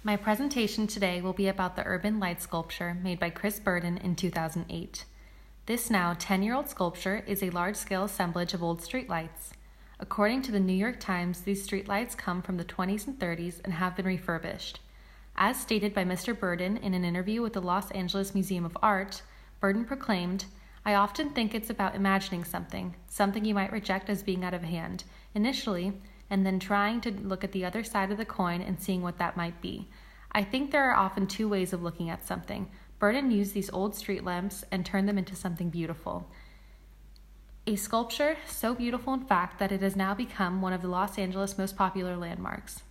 My presentation today will be about the urban light sculpture made by Chris Burden in 2008. This now 10-year-old sculpture is a large-scale assemblage of old streetlights. According to the New York Times, these streetlights come from the 20s and 30s and have been refurbished. As stated by Mr. Burden in an interview with the Los Angeles Museum of Art, Burden proclaimed, "I often think it's about imagining something you might reject as being out of hand, initially, and then trying to look at the other side of the coin and seeing what that might be. I think there are often two ways of looking at something. Burden used these old street lamps and turned them into something beautiful. A sculpture so beautiful in fact that it has now become one of the Los Angeles most popular landmarks."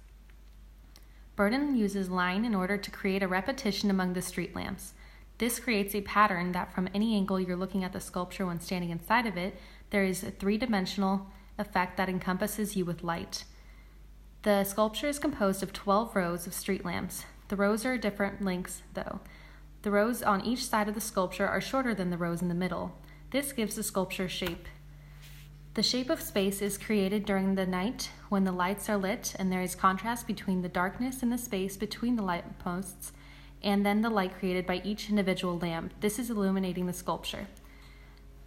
Burden uses line in order to create a repetition among the street lamps. This creates a pattern that from any angle you're looking at the sculpture when standing inside of it, there is a three-dimensional effect that encompasses you with light. The sculpture is composed of 12 rows of street lamps. The rows are different lengths, though. The rows on each side of the sculpture are shorter than the rows in the middle. This gives the sculpture shape. The shape of space is created during the night when the lights are lit and there is contrast between the darkness and the space between the light posts and then the light created by each individual lamp. This is illuminating the sculpture.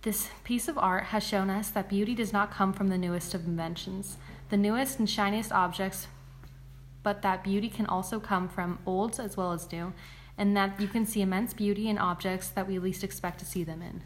This piece of art has shown us that beauty does not come from the newest of inventions, the newest and shiniest objects, but that beauty can also come from old as well as new, and that you can see immense beauty in objects that we least expect to see them in.